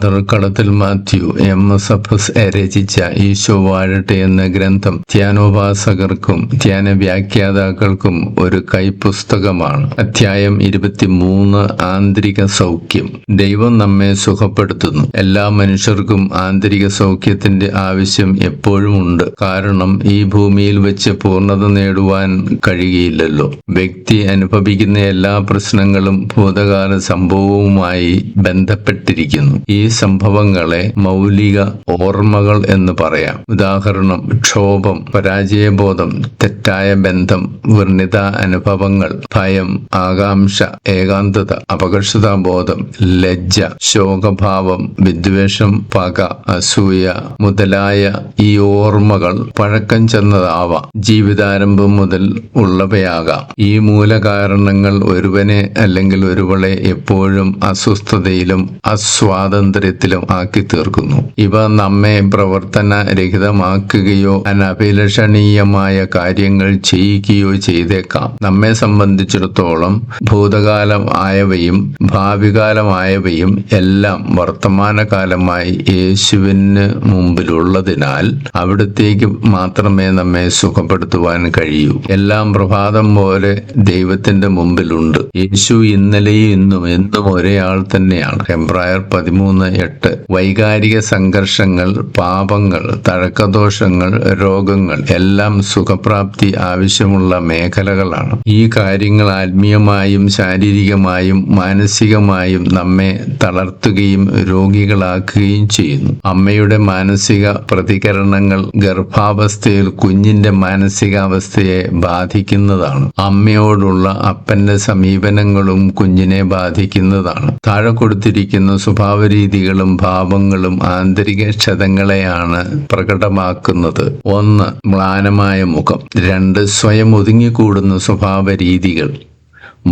Father കളത്തിൽ Mathew MSFS രചിച്ച ഈശോ വാഴട്ടെ എന്ന ഗ്രന്ഥം ധ്യാനോപാസകർക്കും ധ്യാന വ്യാഖ്യാതാക്കൾക്കും ഒരു കൈപ്പുസ്തകമാണ്. അധ്യായം 23 ആന്തരിക സൗഖ്യം. ദൈവം നമ്മെ സുഖപ്പെടുത്തുന്നു. എല്ലാ മനുഷ്യർക്കും ആന്തരിക സൗഖ്യത്തിന്റെ ആവശ്യം എപ്പോഴും ഉണ്ട്. കാരണം ഈ ഭൂമിയിൽ വെച്ച് പൂർണ്ണത നേടുവാൻ കഴിയുകയില്ലല്ലോ. വ്യക്തി അനുഭവിക്കുന്ന എല്ലാ പ്രശ്നങ്ങളും ഭൂതകാല സംഭവവുമായി ബന്ധപ്പെട്ടിരിക്കുന്നു. ഈ സംഭവങ്ങളെ മൗലിക ഓർമ്മകൾ എന്ന് പറയാം. ഉദാഹരണം: ക്ഷോഭം, പരാജയബോധം, തെറ്റായ ബന്ധം, വർണ്ണിത അനുഭവങ്ങൾ, ഭയം, ആകാംക്ഷ, ഏകാന്തത, അപകർഷതാബോധം, ലജ്ജ, ശോകഭാവം, വിദ്വേഷം, പക, അസൂയ മുതലായ ഈ ഓർമ്മകൾ പഴക്കം ചെന്നതാവാം. ജീവിതാരംഭം മുതൽ ഉള്ളവയാകാം. ഈ മൂലകാരണങ്ങൾ ഒരുവനെ അല്ലെങ്കിൽ ഒരുവളെ എപ്പോഴും അസ്വസ്ഥതയിലും അസ്വാതന്ത്ര്യത്തിലും ആക്കി തീർക്കുന്നു. ഇവ നമ്മെ പ്രവർത്തനരഹിതമാക്കുകയോ അനഭിലഷണീയമായ കാര്യങ്ങൾ ചെയ്യിക്കുകയോ ചെയ്തേക്കാം. നമ്മെ സംബന്ധിച്ചിടത്തോളം ഭൂതകാലം ആയവയും ഭാവികാലമായവയും എല്ലാം വർത്തമാനകാലമായി യേശുവിന് മുമ്പിലുള്ളതിനാൽ അവിടത്തേക്ക് മാത്രമേ നമ്മെ സുഖപ്പെടുത്തുവാൻ കഴിയൂ. എല്ലാം പ്രഭാതം പോലെ ദൈവത്തിന്റെ മുമ്പിലുണ്ട്. യേശു ഇന്നലെയും ഇന്നും എന്നും ഒരേ ആൾ തന്നെയാണ്. ഹെബ്രായർ 13:8. വൈകാരിക സംഘർഷങ്ങൾ, പാപങ്ങൾ, തഴക്കദോഷങ്ങൾ, രോഗങ്ങൾ എല്ലാം സുഖപ്രാപ്തി ആവശ്യമുള്ള മേഖലകളാണ്. ഈ കാര്യങ്ങൾ ആത്മീയമായും ശാരീരികമായും മാനസികമായും നമ്മെ തളർത്തുകയും രോഗികളാക്കുകയും ചെയ്യുന്നു. അമ്മയുടെ മാനസിക പ്രതികരണങ്ങൾ ഗർഭാവസ്ഥയിൽ കുഞ്ഞിന്റെ മാനസികാവസ്ഥയെ ബാധിക്കുന്നതാണ്. അമ്മയോടുള്ള അപ്പന്റെ സമീപനങ്ങളും കുഞ്ഞിനെ ബാധിക്കുന്നതാണ്. താഴെ കൊടുത്തിരിക്കുന്ന സ്വഭാവരീതികളും ഭാവങ്ങളും ആന്തരിക ക്ഷതങ്ങളെയാണ് പ്രകടമാക്കുന്നത്. 1. മ്ലാനമായ മുഖം. 2. സ്വയം ഒതുങ്ങിക്കൂടുന്ന സ്വഭാവരീതികൾ.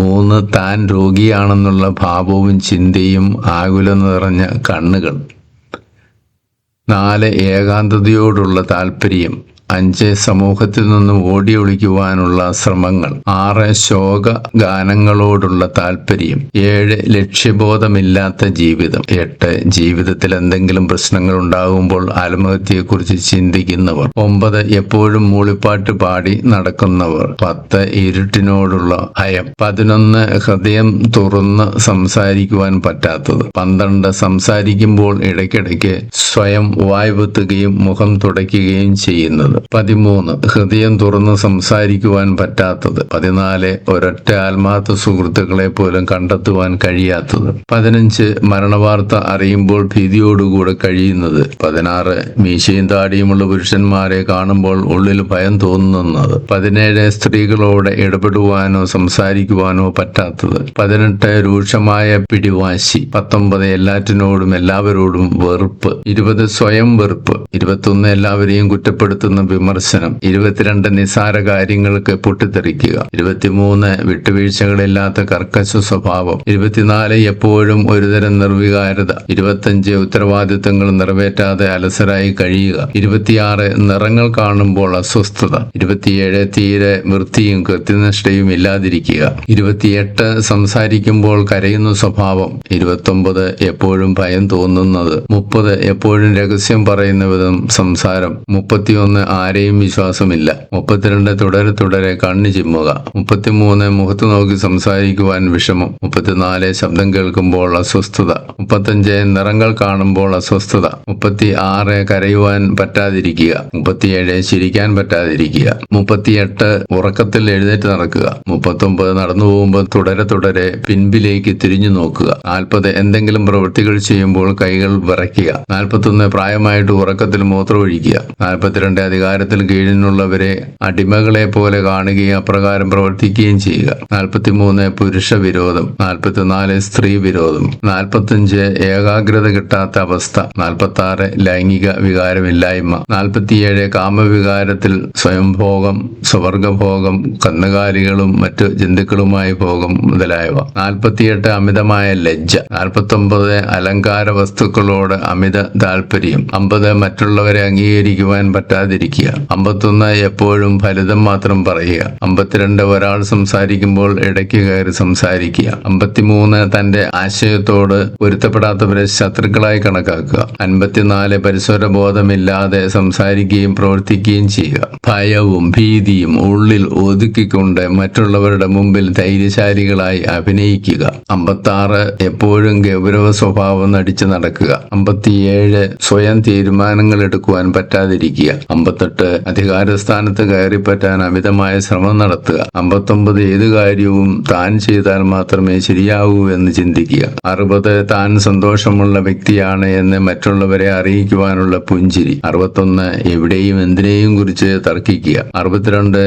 3. താൻ രോഗിയാണെന്നുള്ള ഭാവവും ചിന്തയും ആകുലം നിറഞ്ഞ കണ്ണുകൾ. 4. ഏകാന്തതയോടുള്ള താല്പര്യം. 5. സമൂഹത്തിൽ നിന്നും ഓടി ഒളിക്കുവാനുള്ള ശ്രമങ്ങൾ. 6. ശോക ഗാനങ്ങളോടുള്ള താല്പര്യം. 7. ലക്ഷ്യബോധമില്ലാത്ത ജീവിതം. 8. ജീവിതത്തിൽ എന്തെങ്കിലും പ്രശ്നങ്ങൾ ഉണ്ടാകുമ്പോൾ ആത്മഹത്യയെക്കുറിച്ച് ചിന്തിക്കുന്നവർ. 9. എപ്പോഴും മൂളിപ്പാട്ട് പാടി നടക്കുന്നവർ. 10. ഇരുട്ടിനോടുള്ള ഭയം. 11. ഹൃദയം തുറന്ന് സംസാരിക്കുവാൻ പറ്റാത്തത്. 12. സംസാരിക്കുമ്പോൾ ഇടയ്ക്കിടയ്ക്ക് സ്വയം വായ്പൊത്തുകയും മുഖം തുടയ്ക്കുകയും ചെയ്യുന്നത്. 13. ഹൃദയം തുറന്ന് സംസാരിക്കുവാൻ പറ്റാത്തത്. 14. ഒരൊറ്റ ആത്മാർത്ഥ സുഹൃത്തുക്കളെ പോലും കണ്ടെത്തുവാൻ കഴിയാത്തത്. 15. മരണവാർത്ത അറിയുമ്പോൾ ഭീതിയോടുകൂടെ കഴിയുന്നത്. 16. മീശയും താടിയുമുള്ള പുരുഷന്മാരെ കാണുമ്പോൾ ഉള്ളിൽ ഭയം തോന്നുന്നത്. 17. സ്ത്രീകളോട് ഇടപെടുവാനോ സംസാരിക്കുവാനോ പറ്റാത്തത്. 18. രൂക്ഷമായ പിടിവാശി. 19. എല്ലാറ്റിനോടും എല്ലാവരോടും വെറുപ്പ്. 20. സ്വയം വെറുപ്പ്. 21. എല്ലാവരെയും കുറ്റപ്പെടുത്തുന്ന വിമർശനം. 22. നിസ്സാര കാര്യങ്ങൾക്ക് പൊട്ടിത്തെറിക്കുക. 23. വിട്ടുവീഴ്ചകളില്ലാത്ത കർക്കശ സ്വഭാവം. 24. എപ്പോഴും ഒരുതരം നിർവികാരത. 25. ഉത്തരവാദിത്തങ്ങൾ നിറവേറ്റാതെ അലസരായി കഴിയുക. 26. നിറങ്ങൾ കാണുമ്പോൾ അസ്വസ്ഥത. 27. തീരെ വൃത്തിയും കൃത്യനിഷ്ഠയും ഇല്ലാതിരിക്കുക. 28. സംസാരിക്കുമ്പോൾ കരയുന്ന സ്വഭാവം. 29. എപ്പോഴും ഭയം തോന്നുന്നത്. 30. എപ്പോഴും രഹസ്യം പറയുന്ന വിധം സംസാരം. 31. ആരെയും വിശ്വാസമില്ല. 32. തുടരെ കണ്ണു ചിമ്മുക. 33. മുഖത്ത് നോക്കി സംസാരിക്കുവാൻ വിഷമം. 34. ശബ്ദം കേൾക്കുമ്പോൾ അസ്വസ്ഥത. 35. നിറങ്ങൾ കാണുമ്പോൾ അസ്വസ്ഥത. 36. കരയുവാൻ പറ്റാതിരിക്കുക. 37. ചിരിക്കാൻ പറ്റാതിരിക്കുക. 38. ഉറക്കത്തിൽ എഴുന്നേറ്റ് നടക്കുക. 39. നടന്നു പോകുമ്പോൾ തുടരെ പിൻപിലേക്ക് തിരിഞ്ഞു നോക്കുക. 40. എന്തെങ്കിലും പ്രവൃത്തികൾ ചെയ്യുമ്പോൾ കൈകൾ വിറയ്ക്കുക. 41. പ്രായമായിട്ട് ഉറക്കത്തിൽ മൂത്രമൊഴിക്കുക. 42. അധികാരത്തിൽ കീഴിലുള്ളവരെ അടിമകളെ പോലെ കാണുകയും അപ്രകാരം പ്രവർത്തിക്കുകയും ചെയ്യുക. 43. പുരുഷ വിരോധം. 44. സ്ത്രീ വിരോധം. 45. ഏകാഗ്രത കിട്ടാത്ത അവസ്ഥ. 46. ലൈംഗിക വികാരമില്ലായ്മ. 47. കാമവികാരത്തിൽ സ്വയംഭോഗം, സ്വവർഗഭോഗം, കന്നുകാലികളും മറ്റു ജന്തുക്കളുമായി ഭോഗം മുതലായവ. 48. അമിതമായ ലജ്ജ. 49. അലങ്കാര വസ്തുക്കളോട് അമിത താല്പര്യം. 50. മറ്റുള്ളവരെ അംഗീകരിക്കുവാൻ പറ്റാതിരിക്കുക. ശ്രദ്ധിക്കുക. 51 എപ്പോഴും ഫലിതം മാത്രം പറയുക. 52 ഒരാൾ സംസാരിക്കുമ്പോൾ ഇടയ്ക്ക് കയറി സംസാരിക്കുക. 53 തന്റെ ആശയത്തോട് പൊരുത്തപ്പെടാത്തവരെ ശത്രുക്കളായി കണക്കാക്കുക. 54 പരിസരബോധമില്ലാതെ സംസാരിക്കുകയും പ്രവർത്തിക്കുകയും ചെയ്യുക. ഭയവും ഭീതിയും ഉള്ളിൽ ഒതുക്കിക്കൊണ്ട് മറ്റുള്ളവരുടെ മുമ്പിൽ ധൈര്യശാലികളായി അഭിനയിക്കുക. 56 എപ്പോഴും ഗൗരവ സ്വഭാവം നടിച്ചു നടക്കുക. 57 സ്വയം തീരുമാനങ്ങൾ എടുക്കുവാൻ പറ്റാതിരിക്കുക. 58 അധികാരസ്ഥാനത്ത് കയറിപ്പറ്റാൻ അമിതമായ ശ്രമം നടത്തുക. 59 ഏത് കാര്യവും താൻ ചെയ്താൽ മാത്രമേ ശരിയാകൂ എന്ന് ചിന്തിക്കുക. 60 താൻ സന്തോഷമുള്ള വ്യക്തിയാണ് എന്ന് മറ്റുള്ളവരെ അറിയിക്കുവാനുള്ള പുഞ്ചിരി. 61 എവിടെയും എന്തിനേയും കുറിച്ച് തർക്കിക്കുക. 62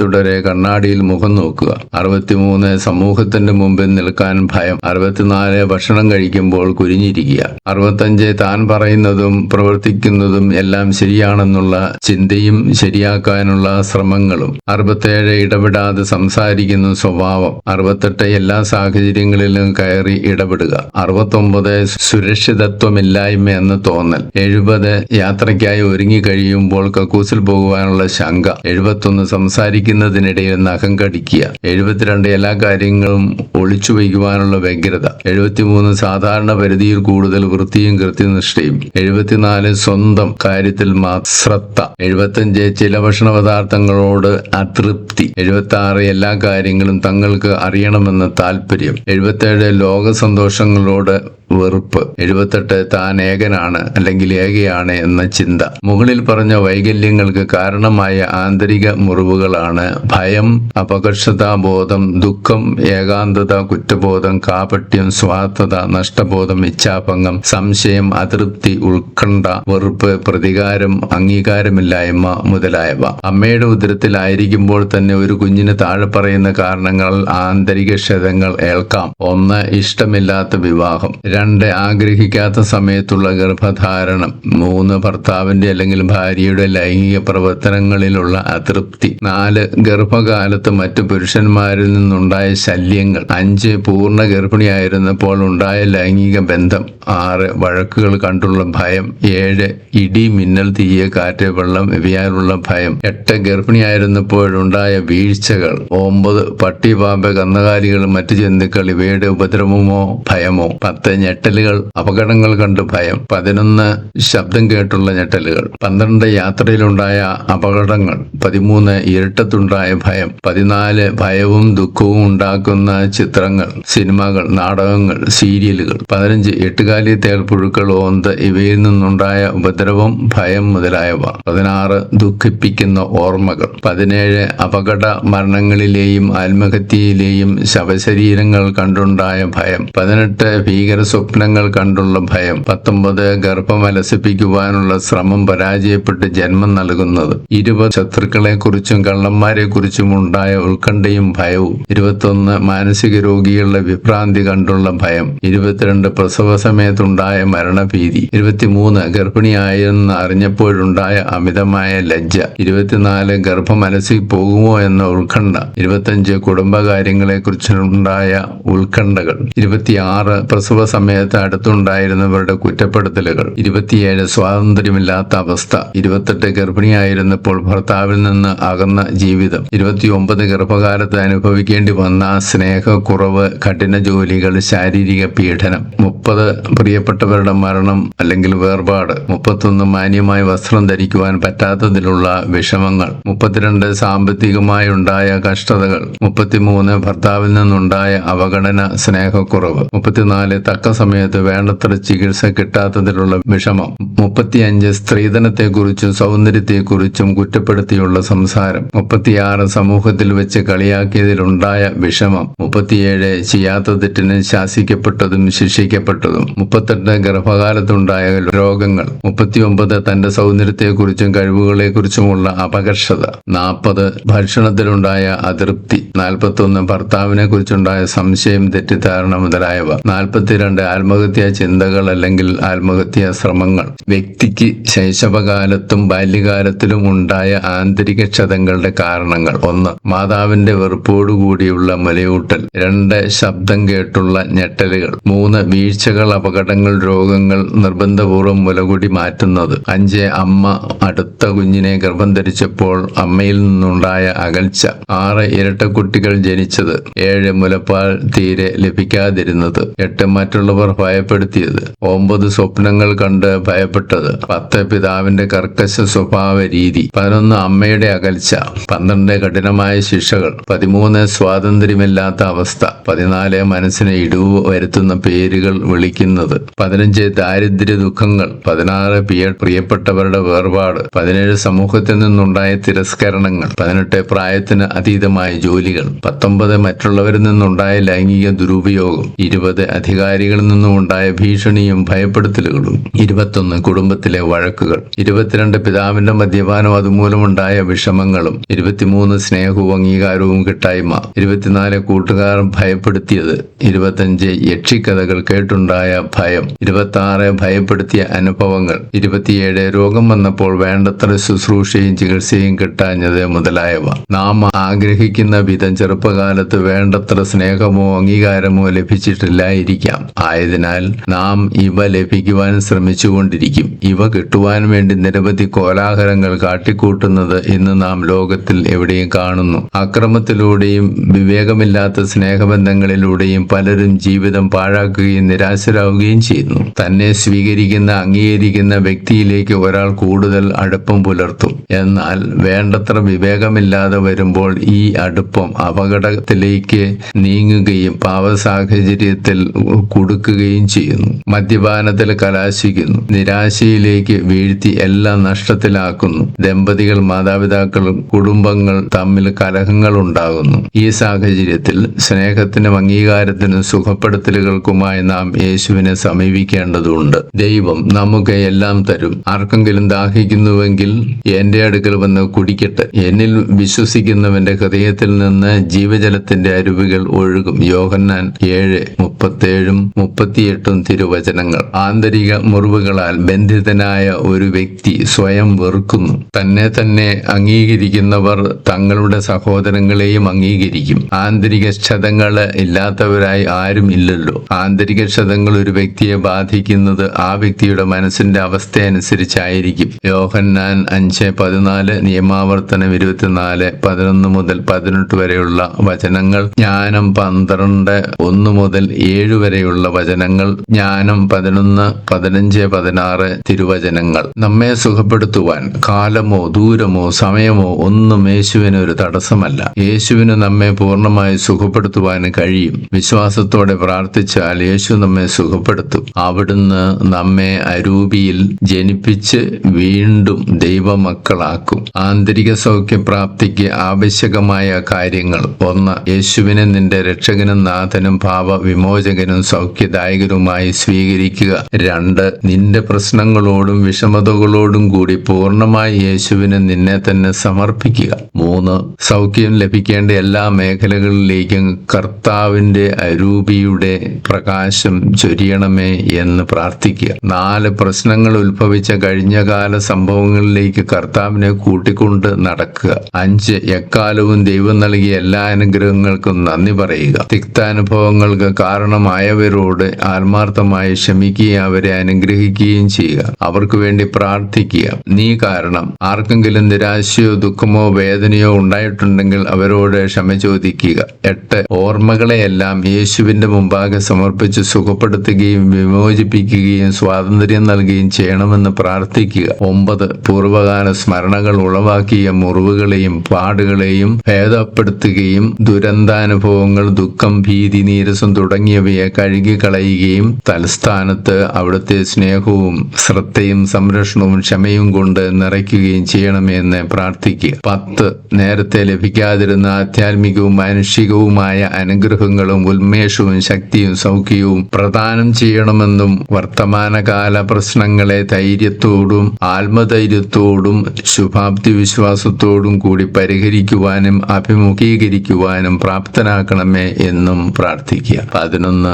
തുടരെ കണ്ണാടിയിൽ മുഖം നോക്കുക. 63 സമൂഹത്തിന്റെ മുമ്പിൽ നിൽക്കാൻ ഭയം. 64 ഭക്ഷണം കഴിക്കുമ്പോൾ കുനിഞ്ഞിരിക്കുക. 65 താൻ പറയുന്നതും പ്രവർത്തിക്കുന്നതും എല്ലാം ശരിയാണെന്നുള്ള ചിന്തയും ശരിയാക്കാനുള്ള ശ്രമങ്ങളും. 67 ഇടപെടാതെ സംസാരിക്കുന്ന സ്വഭാവം. 68 എല്ലാ സാഹചര്യങ്ങളിലും കയറി ഇടപെടുക. 69 സുരക്ഷിതത്വമില്ലായ്മ എന്ന് തോന്നൽ. 70 യാത്രയ്ക്കായി ഒരുങ്ങി കഴിയുമ്പോൾ കക്കൂസിൽ പോകുവാനുള്ള ശങ്ക. 71 സംസാരിക്കുന്നതിനിടയിൽ നഖം കടിക്കുക. 72 എല്ലാ കാര്യങ്ങളും ഒളിച്ചു വയ്ക്കുവാനുള്ള വ്യഗ്രത. 73 സാധാരണ പരിധിയിൽ കൂടുതൽ വൃത്തിയും കൃത്യനിഷ്ഠയും. 74 സ്വന്തം കാര്യത്തിൽ ശ്രദ്ധ. 75 ചില ഭക്ഷണ പദാർത്ഥങ്ങളോട് അതൃപ്തി. 76 എല്ലാ കാര്യങ്ങളും തങ്ങൾക്ക് അറിയണമെന്ന താല്പര്യം. 77 ലോക സന്തോഷങ്ങളോട് വെറുപ്പ്. 78 താൻ ഏകനാണ് അല്ലെങ്കിൽ ഏകയാണ് എന്ന ചിന്ത. മുകളിൽ പറഞ്ഞ വൈകല്യങ്ങൾക്ക് കാരണമായ ആന്തരിക മുറിവുകളാണ് ഭയം, അപകർഷതാബോധം, ദുഃഖം, ഏകാന്തത, കുറ്റബോധം, കാപട്യം, സ്വാർത്ഥത, നഷ്ടബോധം, ഇച്ഛാഭംഗം, സംശയം, അതൃപ്തി, ഉത്കണ്ഠ, വെറുപ്പ്, പ്രതികാരം, അംഗീകാരമില്ലായ്മ മുതലായവ. അമ്മയുടെ ഉദരത്തിലായിരിക്കുമ്പോൾ തന്നെ ഒരു കുഞ്ഞിന് താഴെ പറയുന്ന കാരണങ്ങൾ ആന്തരിക ക്ഷതങ്ങൾ ഏൽക്കാം. 1 ഇഷ്ടമില്ലാത്ത വിവാഹം. 2 ആഗ്രഹിക്കാത്ത സമയത്തുള്ള ഗർഭധാരണം. 3 ഭർത്താവിന്റെ അല്ലെങ്കിൽ ഭാര്യയുടെ ലൈംഗിക പ്രവർത്തനങ്ങളിലുള്ള അതൃപ്തി. 4 ഗർഭകാലത്ത് മറ്റു പുരുഷന്മാരിൽ നിന്നുണ്ടായ ശല്യങ്ങൾ. 5 പൂർണ്ണ ഗർഭിണിയായിരുന്നപ്പോൾ ഉണ്ടായ ലൈംഗിക ബന്ധം. 6 വഴക്കുകൾ കണ്ടുള്ള ഭയം. 7 ഇടി, മിന്നൽ, തീയ, കാറ്റ്, വെള്ളം ഇവയാലുള്ള ഭയം. 8 ഗർഭിണിയായിരുന്നപ്പോഴുണ്ടായ വീഴ്ചകൾ. 9 പട്ടി, പാമ്പ്, കന്നുകാലികൾ, മറ്റു ജന്തുക്കൾ ഇവയുടെ ഉപദ്രവമോ ഭയമോ. 10 ഞെട്ടലുകൾ, അപകടങ്ങൾ കണ്ട് ഭയം. 11 ശബ്ദം കേട്ടുള്ള ഞെട്ടലുകൾ. 12 യാത്രയിലുണ്ടായ അപകടങ്ങൾ. 13 ഇരുട്ടത്തുണ്ടായ ഭയം. 14 ഭയവും ദുഃഖവും ഉണ്ടാക്കുന്ന ചിത്രങ്ങൾ, സിനിമകൾ, നാടകങ്ങൾ, സീരിയലുകൾ. 15 എട്ടുകാലി, തേൾപ്പുഴുക്കൾ, ഓന്ത് ഇവയിൽ നിന്നുണ്ടായ ഉപദ്രവം, ഭയം മുതലായവ. 16 ദുഃഖിപ്പിക്കുന്ന ഓർമ്മകൾ. 17 അപകട മരണങ്ങളിലെയും ആത്മഹത്യയിലെയും ശവശരീരങ്ങൾ കണ്ടുണ്ടായ ഭയം. 18 ഭീകര സ്വപ്നങ്ങൾ കണ്ടുള്ള ഭയം. 19 ഗർഭമലസിപ്പിക്കുവാനുള്ള ശ്രമം പരാജയപ്പെട്ട് ജന്മം നൽകുന്നത്. 20 ശത്രുക്കളെ കുറിച്ചും കള്ളന്മാരെ കുറിച്ചും ഉണ്ടായ ഉത്കണ്ഠയും ഭയവും. 21 മാനസിക രോഗികളുടെ വിഭ്രാന്തി കണ്ടുള്ള ഭയം. 22 പ്രസവ സമയത്തുണ്ടായ മരണഭീതി. 23 ഗർഭിണിയായെന്ന് അറിഞ്ഞപ്പോഴുണ്ടായ അമിതമായ ലജ്ജ. 24 ഗർഭമലസി പോകുമോ എന്ന ഉത്കണ്ഠ. 25 കുടുംബകാര്യങ്ങളെ കുറിച്ചുണ്ടായ ഉത്കണ്ഠകൾ. 26 പ്രസവ സമയത്ത് അടുത്തുണ്ടായിരുന്നവരുടെ കുറ്റപ്പെടുത്തലുകൾ. 27 സ്വാതന്ത്ര്യമില്ലാത്ത അവസ്ഥ. 28 ഗർഭിണിയായിരുന്നപ്പോൾ ഭർത്താവിൽ നിന്ന് അകന്ന ജീവിതം. 29 ഗർഭകാലത്ത് അനുഭവിക്കേണ്ടി വന്ന സ്നേഹക്കുറവ്, കഠിന ജോലികൾ, ശാരീരിക പീഡനം. 30 പ്രിയപ്പെട്ടവരുടെ മരണം അല്ലെങ്കിൽ വേർപാട്. 31 മാന്യമായ വസ്ത്രം ധരിക്കുവാൻ പറ്റാത്തതിലുള്ള വിഷമങ്ങൾ. 32 സാമ്പത്തികമായി ഉണ്ടായ കഷ്ടതകൾ. 33 ഭർത്താവിൽ നിന്നുണ്ടായ അവഗണന, സ്നേഹക്കുറവ്. 34 തക്ക സമയത്ത് വേണ്ടത്ര ചികിത്സ കിട്ടാത്തതിലുള്ള വിഷമം. 35 സ്ത്രീധനത്തെക്കുറിച്ചും സൗന്ദര്യത്തെക്കുറിച്ചും കുറ്റപ്പെടുത്തിയുള്ള സംസാരം. 36 സമൂഹത്തിൽ വെച്ച് കളിയാക്കിയതിലുണ്ടായ വിഷമം. 37 ചെയ്യാത്ത തെറ്റിന് ശാസിക്കപ്പെട്ടതും ശിക്ഷിക്കപ്പെട്ടതും. 38 ഗർഭകാലത്തുണ്ടായ രോഗങ്ങൾ. 39 തന്റെ സൗന്ദര്യത്തെക്കുറിച്ചും കഴിവുകളെക്കുറിച്ചുമുള്ള അപകർഷത. 40 ഭക്ഷണത്തിലുണ്ടായ അതൃപ്തി. 41 ഭർത്താവിനെ കുറിച്ചുണ്ടായ സംശയം, തെറ്റിദ്ധാരണ മുതലായവ. 42 ആത്മഹത്യാ ചിന്തകൾ അല്ലെങ്കിൽ ആത്മഹത്യാ ശ്രമങ്ങൾ. വ്യക്തിക്ക് ശൈശവകാലത്തും ബാല്യകാലത്തിലും ഉണ്ടായ ആന്തരിക ക്ഷതങ്ങളുടെ കാരണങ്ങൾ: 1. മാതാവിന്റെ വെറുപ്പോടുകൂടിയുള്ള മുലയൂട്ടൽ. 2. ശബ്ദം കേട്ടുള്ള ഞെട്ടലുകൾ. 3. വീഴ്ചകൾ, അപകടങ്ങൾ, രോഗങ്ങൾ, നിർബന്ധപൂർവ്വം മുലകുടി മാറ്റുന്നത്. 5. അമ്മ അടുത്ത കുഞ്ഞിനെ ഗർഭം ധരിച്ചപ്പോൾ അമ്മയിൽ നിന്നുണ്ടായ അകൽച്ച. 6. ഇരട്ടക്കുട്ടികൾ ജനിച്ചത്. 7. മുലപ്പാൽ തീരെ ലഭിക്കാതിരുന്നത്. 8. മറ്റുള്ളവർ ഭയപ്പെടുത്തിയത്. 9. സ്വപ്നങ്ങൾ കണ്ട് ഭയപ്പെട്ടത്. 10. പിതാവിന്റെ കർക്കശ സ്വഭാവ രീതി. 11. അമ്മയുടെ അകൽച്ച. 12. കഠിനമായ ശിക്ഷകൾ. 13. സ്വാതന്ത്ര്യമില്ലാത്ത അവസ്ഥ. 14. മനസ്സിന് ഇടിവ് വരുത്തുന്ന പേരുകൾ വിളിക്കുന്നത്. 15. ദാരിദ്ര്യ ദുഃഖങ്ങൾ. 16. പ്രിയപ്പെട്ടവരുടെ വേർപാട്. 17. സമൂഹത്തിൽ നിന്നുണ്ടായ തിരസ്കരണങ്ങൾ. 18. പ്രായത്തിന് അതീതമായ ജോലികൾ. 19. മറ്റുള്ളവരിൽ നിന്നുണ്ടായ ലൈംഗിക ദുരുപയോഗം. 20. അധികാരികളിൽ നിന്നും ഉണ്ടായ ഭീഷണിയും ഭയപ്പെടുത്തലുകളും. 21. കുടുംബത്തിലെ വഴക്കുകൾ. 22. പിതാവിന്റെ മദ്യപാനം അതുമൂലമുണ്ടായ വിഷമങ്ങളും. 23. സ്നേഹവും അംഗീകാരവും കിട്ടായ്മ. 24. കൂട്ടുകാർ ഭയപ്പെടുത്തിയത്. 25. യക്ഷിക്കഥകൾ കേട്ടുണ്ടായ ഭയം. 26. ഭയപ്പെടുത്തിയ അനുഭവങ്ങൾ. 27. രോഗം വന്നപ്പോൾ വേണ്ടത്ര ശുശ്രൂഷയും ചികിത്സയും കിട്ടാഞ്ഞത് മുതലായവ. നാം ആഗ്രഹിക്കുന്ന വിധം ചെറുപ്പകാലത്ത് വേണ്ടത്ര സ്നേഹമോ അംഗീകാരമോ ലഭിച്ചിട്ടില്ലായിരിക്കാം. ആയതിനാൽ നാം ഇവ ലഭിക്കുവാൻ ശ്രമിച്ചുകൊണ്ടിരിക്കും. ഇവ കിട്ടുവാൻ വേണ്ടി നിരവധി കോലാഹലങ്ങൾ കാട്ടിക്കൂട്ടുന്നത് ഇന്ന് നാം ലോകത്തിൽ എവിടെയും കാണുന്നു. അക്രമത്തിലൂടെയും വിവേകമില്ലാത്ത സ്നേഹബന്ധങ്ങളിലൂടെയും പലരും ജീവിതം പാഴാക്കുകയും നിരാശരാകുകയും ചെയ്യുന്നു. തന്നെ സ്വീകരിക്കുന്ന, അംഗീകരിക്കുന്ന വ്യക്തിയിലേക്ക് ഒരാൾ കൂടുതൽ അടുപ്പം പുലർത്തും. എന്നാൽ വേണ്ടത്ര വിവേകമില്ലാതെ വരുമ്പോൾ ഈ അടുപ്പം അപകടത്തിലേക്ക് നീങ്ങുകയും പാവസാഹചര്യത്തിൽ കുടുക്കുകയും ചെയ്യുന്നു. മദ്യപാനത്തിൽ കലാശിക്കുന്നു. നിരാശയിലേക്ക് വീഴ്ത്തി എല്ലാം നഷ്ടത്തിലാക്കുന്നു. ദമ്പതികൾ, മാതാപിതാക്കളും കുടുംബങ്ങൾ തമ്മിൽ കലഹങ്ങൾ ഉണ്ടാകുന്നു. ഈ സാഹചര്യത്തിൽ സ്നേഹത്തിനും അംഗീകാരത്തിനും സുഖപ്പെടുത്തലുകൾക്കുമായി നാം യേശുവിനെ സമീപിക്കേണ്ടതുണ്ട്. ദൈവം നമുക്ക് എല്ലാം തരും. ആർക്കെങ്കിലും ദാഹിക്കുന്നുവെങ്കിൽ എന്റെ അടുക്കൽ വന്ന് കുടിക്കട്ടെ. എന്നിൽ വിശ്വസിക്കുന്നവന്റെ ഹൃദയത്തിൽ നിന്ന് ജീവജലത്തിന്റെ അരുവികൾ ഒഴുകും. യോഹന്നാൻ 7:37, 38 തിരുവചനങ്ങൾ. ആന്തരിക മുറിവുകളാൽ ബന്ധിതനായ ഒരു വ്യക്തി സ്വയം വെറുക്കുന്നു. തന്നെ അംഗീകരിക്കുന്നവർ തങ്ങളുടെ സഹോദരങ്ങളെയും അംഗീകരിക്കും. ആന്തരിക ക്ഷതങ്ങൾ ഇല്ലാത്തവരായി ആരും ഇല്ലല്ലോ. ആന്തരിക ക്ഷതങ്ങൾ ഒരു വ്യക്തിയെ ബാധിക്കുന്നത് ആ വ്യക്തിയുടെ മനസ്സിന്റെ അവസ്ഥ അനുസരിച്ചായിരിക്കും. യോഹന്നാൻ 5:14, നിയമാവർത്തനം 24:11 മുതൽ 18 വരെയുള്ള വചനങ്ങൾ. ജ്ഞാനം 12:1 മുതൽ 7 വരെയുള്ള വചനങ്ങൾ. ജ്ഞാനം 11:15-16 തിരുവചനങ്ങൾ. നമ്മെ സുഖപ്പെടുത്തുവാൻ കാലമോ ദൂരമോ സമയമോ ഒന്നും യേശുവിന് ഒരു തടസ്സമല്ല. യേശുവിന് നമ്മെ പൂർണ്ണമായി സുഖപ്പെടുത്തുവാൻ കഴിയും. വിശ്വാസത്തോടെ പ്രാർത്ഥിച്ചാൽ യേശു നമ്മെ സുഖപ്പെടുത്തും. അവിടുന്ന് നമ്മെ അരൂപിയിൽ ജനിപ്പിച്ച് വീണ്ടും ദൈവമക്കളാക്കും. ആന്തരിക സൗഖ്യപ്രാപ്തിക്ക് ആവശ്യകമായ കാര്യങ്ങൾ: 1. യേശുവിനെ നിന്റെ രക്ഷകനും നാഥനും ഭാവവിമോചകനും സൗഖ്യദായകനുമായി സ്വീകരിക്കുക. 2. നിന്റെ പ്രശ്നങ്ങളോടും വിഷമതകളോടും കൂടി പൂർണ്ണമായി യേശുവിന് നിന്നെ തന്നെ സമർപ്പിക്കുക. 3. സൗഖ്യം ലഭിക്കേണ്ട എല്ലാ മേഖലകളിലേക്കും കർത്താവിന്റെ അരൂപിയുടെ പ്രകാശം ചൊരിയണമേ എന്ന് പ്രാർത്ഥിക്കുക. 4. പ്രശ്നങ്ങൾ ഉത്ഭവിച്ച കഴിഞ്ഞകാല സംഭവങ്ങളിലേക്ക് കർത്താവിനെ കൂട്ടിക്കൊണ്ട് നടക്കുക. 5. എക്കാലവും ദൈവം നൽകിയ എല്ലാ അനുഗ്രഹങ്ങൾക്കും നന്ദി പറയുക. തിക്താനുഭവങ്ങൾക്ക് കാരണമായവരോട് ആത്മാർത്ഥമായി ക്ഷമിക്കുകയും അവരെ അനുഗ്രഹിക്കുകയും ചെയ്യുക. അവർക്ക് വേണ്ടി പ്രാർത്ഥിക്കുക. നീ കാരണം ആർക്കെങ്കിലും നിരാശയോ ദുഃഖമോ വേദനയോ ഉണ്ടായിട്ടുണ്ടെങ്കിൽ അവരോട് ക്ഷമ ചോദിക്കുക. 8. ഓർമ്മകളെയെല്ലാം യേശുവിന്റെ മുമ്പാകെ സമർപ്പിച്ച് സുഖപ്പെടുത്തുകയും വിമോചിപ്പിക്കുകയും സ്വാതന്ത്ര്യം നൽകുകയും ചെയ്യണമെന്ന് പ്രാർത്ഥിക്കുക. 9. പൂർവ്വകാല സ്മരണകൾ ഉളവാക്കിയ മുറിവുകളെയും പാടുകളെയും ഭേദപ്പെടുത്തുകയും ദുരന്താനുഭവങ്ങൾ, ദുഃഖം, ഭീതി, നീരസം തുടങ്ങിയവയെ കഴുകിക്കളയുകയും തലസ്ഥാനത്ത് അവിടുത്തെ സ്നേഹവും ശ്രദ്ധയും സംരക്ഷണവും ക്ഷമയും കൊണ്ട് നിറയ്ക്കുകയും ചെയ്യണമെന്ന് പ്രാർത്ഥിക്കുക. 10. നേരത്തെ ലഭിക്കാതിരുന്ന ആധ്യാത്മികവും മാനുഷികവുമായ അനുഗ്രഹങ്ങളും ഉന്മേഷവും ശക്തിയും സൗഖ്യവും പ്രദാനം ചെയ്യണമെന്നും വർത്തമാനകാല പ്രശ്നങ്ങളെ ധൈര്യത്തോടും ആത്മധൈര്യത്തോടും ശുഭാപ്തി വിശ്വാസത്തോടും കൂടി പരിഹരിക്കുവാനും അഭിമുഖീകരിക്കുവാനും പ്രാപ്തനാക്കണമേ എന്നും പ്രാർത്ഥിക്കുക. 11.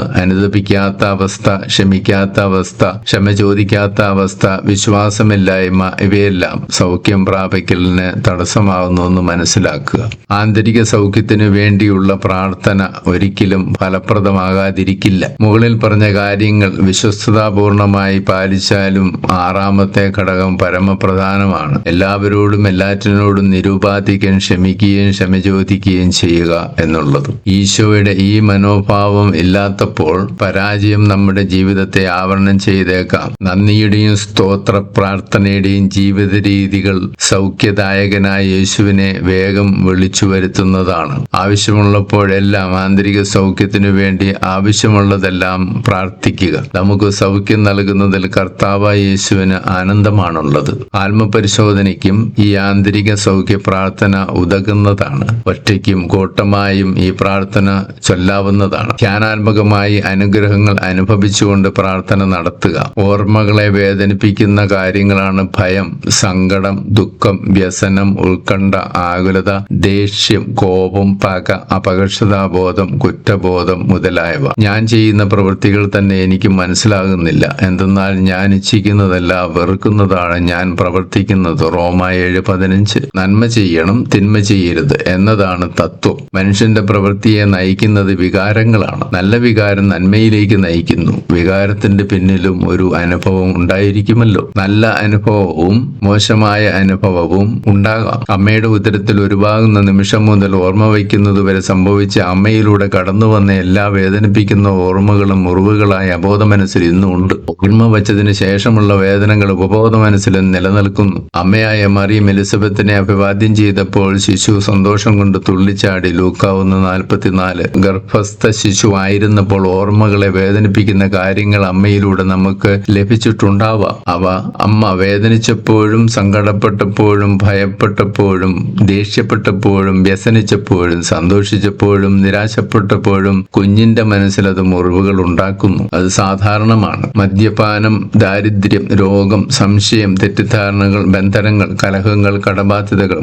പശ്ചാത്തപിക്കാത്ത അവസ്ഥ, ക്ഷമിക്കാത്ത അവസ്ഥ, ക്ഷമ ചോദിക്കാത്ത അവസ്ഥ, വിശ്വാസമില്ലായ്മ, ഇവയെല്ലാം സൗഖ്യം പ്രാപിക്കലിന് തടസ്സമാകുന്നു എന്ന് മനസ്സിലാക്കുക. ആന്തരിക സൗഖ്യത്തിനു വേണ്ടിയുള്ള പ്രാർത്ഥന ഒരിക്കലും ഫലപ്രദമാകാതിരിക്കില്ല. മുകളിൽ പറഞ്ഞ കാര്യങ്ങൾ വിശ്വസ്തതാപൂർണമായി പാലിച്ചാലും ആറാമത്തെ ഘടകം പരമപ്രധാനമാണ്. എല്ലാവരോടും എല്ലാറ്റിനോടും നിരുപാധികം ക്ഷമിക്കുകയും ക്ഷമ ചോദിക്കുകയും ചെയ്യുക എന്നുള്ളത്. ഈശോയുടെ ഈ മനോഭാവം ഇല്ലാത്തപ്പോൾ പരാജയം നമ്മുടെ ജീവിതത്തെ ആവരണം ചെയ്തേക്കാം. നന്ദിയുടെയും സ്തോത്ര പ്രാർത്ഥനയുടെയും ജീവിത രീതികൾ സൗഖ്യദായകനായ യേശുവിനെ വേഗം വിളിച്ചു വരുത്തുന്നതാണ്. ആവശ്യമുള്ളപ്പോഴെല്ലാം ആന്തരിക സൗഖ്യത്തിനു വേണ്ടി ആവശ്യമുള്ളതെല്ലാം പ്രാർത്ഥിക്കുക. നമുക്ക് സൗഖ്യം നൽകുന്നതിൽ കർത്താവായ യേശുവിന് ആനന്ദമാണുള്ളത്. ആത്മപരിശോധനയ്ക്കും ഈ ആന്തരിക സൗഖ്യ പ്രാർത്ഥന ഉതകുന്നതാണ്. ഒറ്റയ്ക്കും കൂട്ടമായും ഈ പ്രാർത്ഥന ചൊല്ലാവുന്നതാണ്. ധ്യാനാത്മകമായി അനുഗ്രഹങ്ങൾ അനുഭവിച്ചുകൊണ്ട് പ്രാർത്ഥന നടത്തുക. ഓർമ്മകളെ വേദനിപ്പിക്കുന്ന കാര്യങ്ങളാണ് ഭയം, സങ്കടം, ദുഃഖം, വ്യസനം, ഉത്കണ്ഠ, ആകുലത, ദേഷ്യം, കോപം, പക, അപകർഷതാബോധം, കുറ്റബോധം മുതലായവ. ഞാൻ ചെയ്യുന്ന പ്രവൃത്തികൾ തന്നെ എനിക്ക് മനസ്സിലാകുന്നില്ല. എന്തെന്നാൽ ഞാൻ ഇച്ഛിക്കുന്നതല്ല വെറുക്കുന്നതാണ് ഞാൻ പ്രവർത്തിക്കുന്നത്. റോമ 7:15. നന്മ ചെയ്യണം, തിന്മ ചെയ്യരുത് എന്നതാണ് തത്വം. മനുഷ്യന്റെ പ്രവൃത്തിയെ നയിക്കുന്നത് വികാരങ്ങളാണ്. നല്ല വികാരം നന്മയിലേക്ക് നയിക്കുന്നു. വികാരത്തിന്റെ പിന്നിലും ഒരു അനുഭവം ഉണ്ടായിരിക്കുമല്ലോ. നല്ല അനുഭവവും മോശമായ അനുഭവവും ഉണ്ടാകാം. അമ്മയുടെ ഉദരത്തിൽ ഉരുവാകുന്ന നിമിഷം മുതൽ ഓർമ്മ വയ്ക്കുന്നത് വരെ സംഭവിച്ച അമ്മയിലൂടെ കടന്നു വന്ന എല്ലാ വേദനിപ്പിക്കുന്ന ഓർമ്മകളും മുറിവുകളായ അബോധ മനസ്സിൽ ഇന്നും ഉണ്ട്. ഓർമ്മ വച്ചതിന് ശേഷമുള്ള വേദനകൾ ഉപബോധ മനസ്സിൽ നിലനിൽക്കുന്നു. അമ്മയായ മറിയം എലിസബത്തിനെ അഭിവാദ്യം ചെയ്തപ്പോൾ ശിശു സന്തോഷം കൊണ്ട് തുള്ളിച്ചാടി. ലൂക്ക 1:44. ഗർഭസ്ഥ ശിശു ആയിരുന്നപ്പോൾ ഓർമ്മകളെ വേദനിപ്പിക്കുന്ന കാര്യങ്ങൾ അമ്മയിലൂടെ നമുക്ക് ലഭിച്ചിട്ടുണ്ടാവാം. അവ അമ്മ വേദനിച്ചപ്പോഴും സങ്കടപ്പെട്ടപ്പോഴും ഭയപ്പെട്ടപ്പോഴും ദേഷ്യപ്പെട്ടപ്പോഴും വ്യസനിച്ചപ്പോഴും സന്തോഷിച്ചപ്പോഴും നിരാശപ്പെട്ടപ്പോഴും കുഞ്ഞിന്റെ മനസ്സിൽ അത് മുറിവുകൾ ഉണ്ടാക്കുന്നു. അത് സാധാരണമാണ്. മദ്യപാനം, ദാരിദ്ര്യം, രോഗം, സംശയം, തെറ്റിദ്ധാരണകൾ, ബന്ധനങ്ങൾ, കലഹങ്ങൾ, കടബാധ്യതകൾ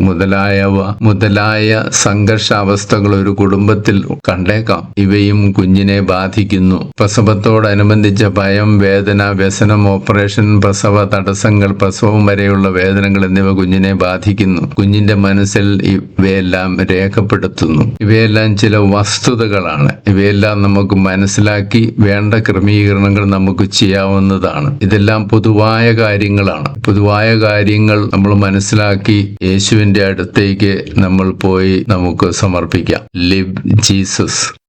മുതലായ സംഘർഷാവസ്ഥകൾ ഒരു കുടുംബത്തിൽ കണ്ടേക്കാം. ഇവയും കുഞ്ഞിനെ ബാധിക്കുന്നു. പ്രസവത്തോടനുബന്ധിച്ച ഭയം, വേദന, വ്യസനം, ഓപ്പറേഷൻ, പ്രസവ തടസ്സങ്ങൾ, പ്രസവം വരെയുള്ള വേദനകൾ എന്നിവ കുഞ്ഞിനെ ബാധിക്കുന്നു. കുഞ്ഞിന്റെ മനസ്സിൽ ഇവയെല്ലാം രേഖപ്പെടുത്തുന്നു. ഇവയെല്ലാം ചില വസ്തുതകളാണ്. ഇവയെല്ലാം നമുക്ക് മനസ്സിലാക്കി വേണ്ട ക്രമീകരണങ്ങൾ നമുക്ക് ചെയ്യാവുന്നതാണ്. ഇതെല്ലാം പൊതുവായ കാര്യങ്ങളാണ്. പൊതുവായ കാര്യങ്ങൾ നമ്മൾ മനസ്സിലാക്കി യേശുവിന്റെ അടുത്തേക്ക് നമ്മൾ പോയി നമുക്ക് സമർപ്പിക്കാം. Live Jesus.